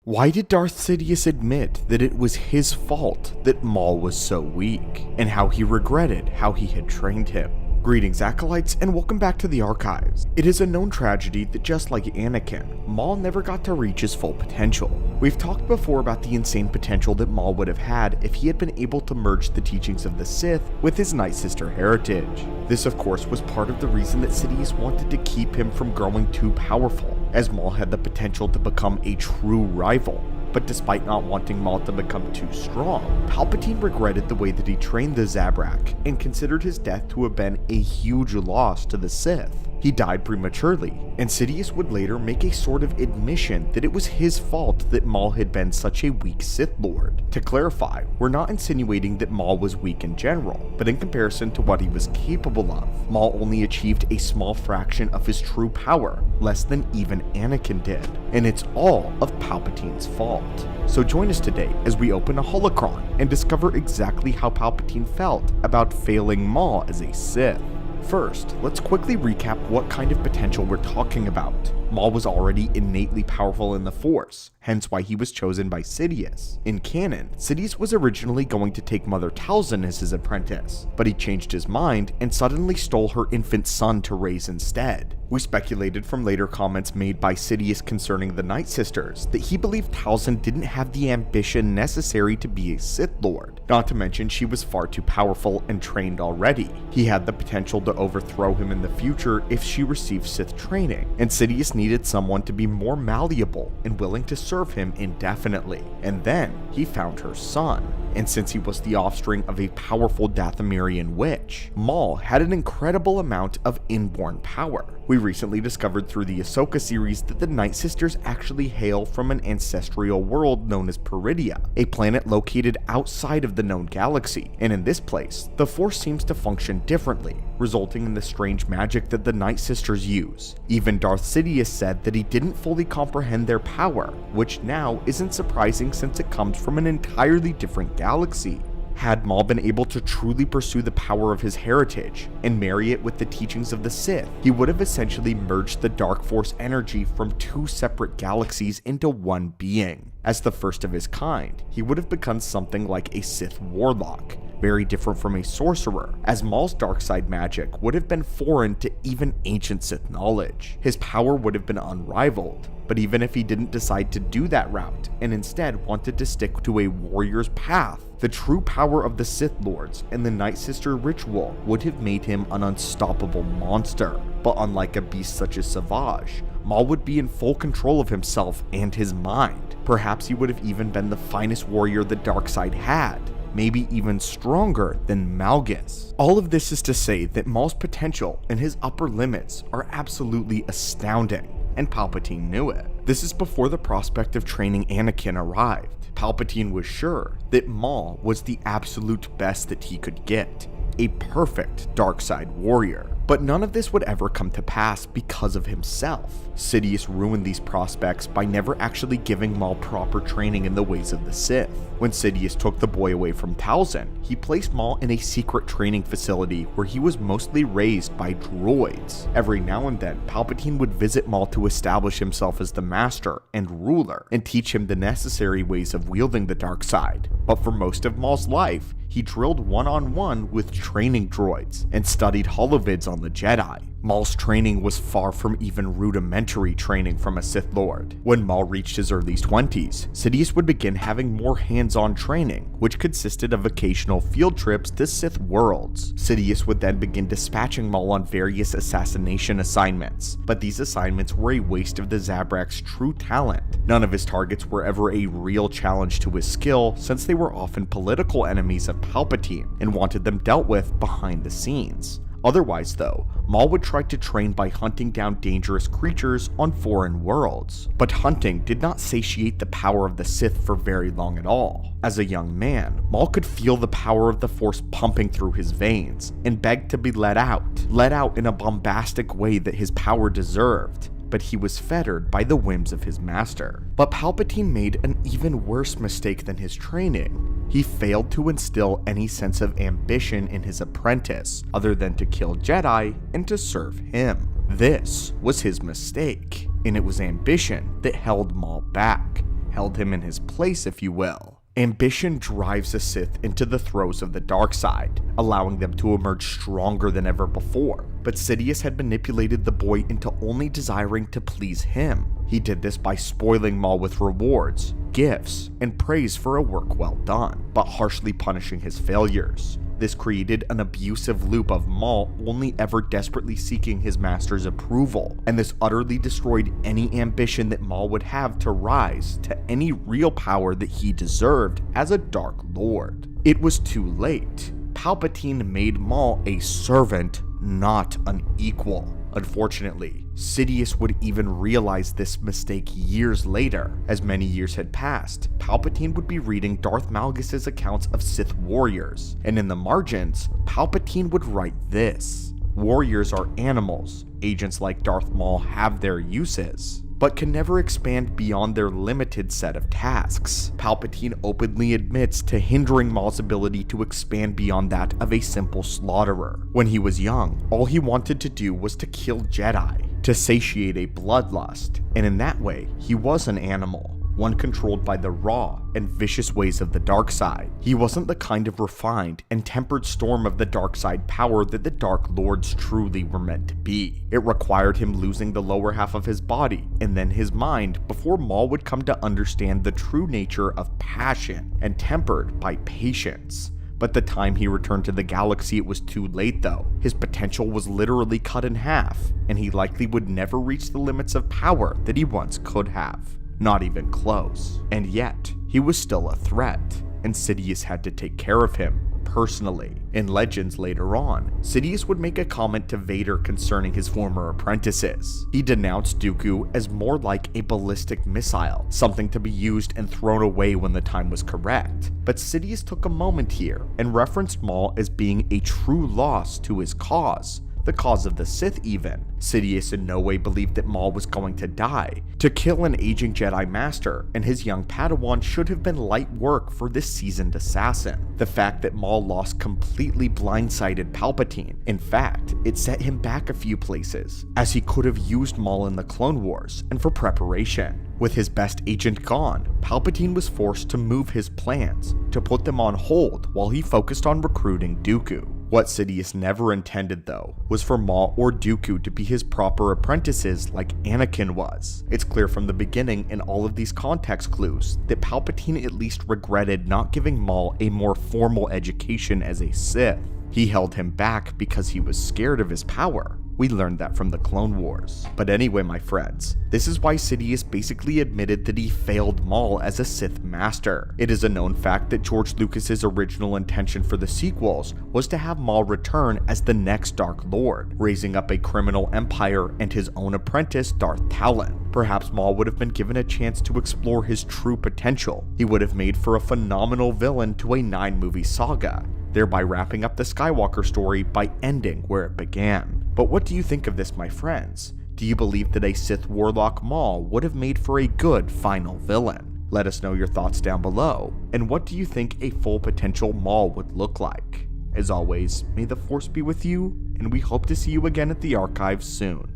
Why did Darth Sidious admit that it was his fault that Maul was so weak, and how he regretted how he had trained him? Greetings, Acolytes, and welcome back to the Archives. It is a known tragedy that just like Anakin, Maul never got to reach his full potential. We've talked before about the insane potential that Maul would have had if he had been able to merge the teachings of the Sith with his Night Sister heritage. This of course was part of the reason that Sidious wanted to keep him from growing too powerful, as Maul had the potential to become a true rival. But despite not wanting Maul to become too strong, Palpatine regretted the way that he trained the Zabrak and considered his death to have been a huge loss to the Sith. He died prematurely, and Sidious would later make a sort of admission that it was his fault that Maul had been such a weak Sith Lord. To clarify, we're not insinuating that Maul was weak in general, but in comparison to what he was capable of, Maul only achieved a small fraction of his true power, less than even Anakin did, and it's all of Palpatine's fault. So join us today as we open a holocron and discover exactly how Palpatine felt about failing Maul as a Sith. First, let's quickly recap what kind of potential we're talking about. Maul was already innately powerful in the Force, hence why he was chosen by Sidious. In canon, Sidious was originally going to take Mother Talzin as his apprentice, but he changed his mind and suddenly stole her infant son to raise instead. We speculated from later comments made by Sidious concerning the Night Sisters that he believed Talzin didn't have the ambition necessary to be a Sith Lord, not to mention she was far too powerful and trained already. He had the potential to overthrow him in the future if she received Sith training, and Sidious needed someone to be more malleable and willing to serve him indefinitely. And then he found her son. And since he was the offspring of a powerful Dathomirian witch, Maul had an incredible amount of inborn power. We recently discovered through the Ahsoka series that the Night Sisters actually hail from an ancestral world known as Peridea, a planet located outside of the known galaxy, and in this place, the Force seems to function differently, resulting in the strange magic that the Night Sisters use. Even Darth Sidious said that he didn't fully comprehend their power, which now isn't surprising since it comes from an entirely different galaxy. Had Maul been able to truly pursue the power of his heritage and marry it with the teachings of the Sith, he would have essentially merged the Dark Force energy from two separate galaxies into one being. As the first of his kind, he would have become something like a Sith warlock, very different from a sorcerer, as Maul's dark side magic would have been foreign to even ancient Sith knowledge. His power would have been unrivaled. But even if he didn't decide to do that route, and instead wanted to stick to a warrior's path, the true power of the Sith Lords and the Night Sister ritual would have made him an unstoppable monster. But unlike a beast such as Savage, Maul would be in full control of himself and his mind. Perhaps he would have even been the finest warrior the dark side had, maybe even stronger than Malgus. All of this is to say that Maul's potential and his upper limits are absolutely astounding, and Palpatine knew it. This is before the prospect of training Anakin arrived. Palpatine was sure that Maul was the absolute best that he could get, a perfect dark side warrior. But none of this would ever come to pass because of himself. Sidious ruined these prospects by never actually giving Maul proper training in the ways of the Sith. When Sidious took the boy away from Talzin, he placed Maul in a secret training facility where he was mostly raised by droids. Every now and then, Palpatine would visit Maul to establish himself as the master and ruler and teach him the necessary ways of wielding the dark side. But for most of Maul's life, he drilled one-on-one with training droids and studied holovids on the Jedi. Maul's training was far from even rudimentary training from a Sith Lord. When Maul reached his early 20s, Sidious would begin having more hands-on training, which consisted of occasional field trips to Sith worlds. Sidious would then begin dispatching Maul on various assassination assignments, but these assignments were a waste of the Zabrak's true talent. None of his targets were ever a real challenge to his skill, since they were often political enemies of Palpatine and wanted them dealt with behind the scenes. Otherwise though, Maul would try to train by hunting down dangerous creatures on foreign worlds. But hunting did not satiate the power of the Sith for very long at all. As a young man, Maul could feel the power of the Force pumping through his veins, and begged to be let out in a bombastic way that his power deserved. But he was fettered by the whims of his master. But Palpatine made an even worse mistake than his training. He failed to instill any sense of ambition in his apprentice, other than to kill Jedi and to serve him. This was his mistake, and it was ambition that held Maul back. held him in his place, if you will. Ambition drives a Sith into the throes of the dark side, allowing them to emerge stronger than ever before. But Sidious had manipulated the boy into only desiring to please him. He did this by spoiling Maul with rewards, gifts, and praise for a work well done, but harshly punishing his failures. This created an abusive loop of Maul only ever desperately seeking his master's approval, and this utterly destroyed any ambition that Maul would have to rise to any real power that he deserved as a Dark Lord. It was too late. Palpatine made Maul a servant, not an equal. Unfortunately, Sidious would even realize this mistake years later. As many years had passed, Palpatine would be reading Darth Malgus's accounts of Sith warriors, and in the margins, Palpatine would write this: "Warriors are animals. Agents like Darth Maul have their uses, but can never expand beyond their limited set of tasks." Palpatine openly admits to hindering Maul's ability to expand beyond that of a simple slaughterer. When he was young, all he wanted to do was to kill Jedi, to satiate a bloodlust, and in that way, he was an animal. One controlled by the raw and vicious ways of the dark side. He wasn't the kind of refined and tempered storm of the dark side power that the Dark Lords truly were meant to be. It required him losing the lower half of his body and then his mind before Maul would come to understand the true nature of passion, and tempered by patience. But the time he returned to the galaxy, it was too late though. His potential was literally cut in half, and he likely would never reach the limits of power that he once could have. Not even close. And yet, he was still a threat, and Sidious had to take care of him personally. In Legends later on, Sidious would make a comment to Vader concerning his former apprentices. He denounced Dooku as more like a ballistic missile, something to be used and thrown away when the time was correct. But Sidious took a moment here and referenced Maul as being a true loss to his cause. The cause of the Sith even. Sidious in no way believed that Maul was going to die. To kill an aging Jedi Master and his young Padawan should have been light work for this seasoned assassin. The fact that Maul lost completely blindsided Palpatine. In fact, it set him back a few places, as he could have used Maul in the Clone Wars and for preparation. With his best agent gone, Palpatine was forced to move his plans, to put them on hold while he focused on recruiting Dooku. What Sidious never intended though, was for Maul or Dooku to be his proper apprentices like Anakin was. It's clear from the beginning in all of these context clues that Palpatine at least regretted not giving Maul a more formal education as a Sith. He held him back because he was scared of his power. We learned that from the Clone Wars. But anyway, my friends, this is why Sidious basically admitted that he failed Maul as a Sith Master. It is a known fact that George Lucas's original intention for the sequels was to have Maul return as the next Dark Lord, raising up a criminal empire and his own apprentice, Darth Talon. Perhaps Maul would have been given a chance to explore his true potential. He would have made for a phenomenal villain to a 9-movie saga, thereby wrapping up the Skywalker story by ending where it began. But what do you think of this, my friends? Do you believe that a Sith Warlock Maul would have made for a good final villain? Let us know your thoughts down below, and what do you think a full potential Maul would look like? As always, may the Force be with you, and we hope to see you again at the archives soon.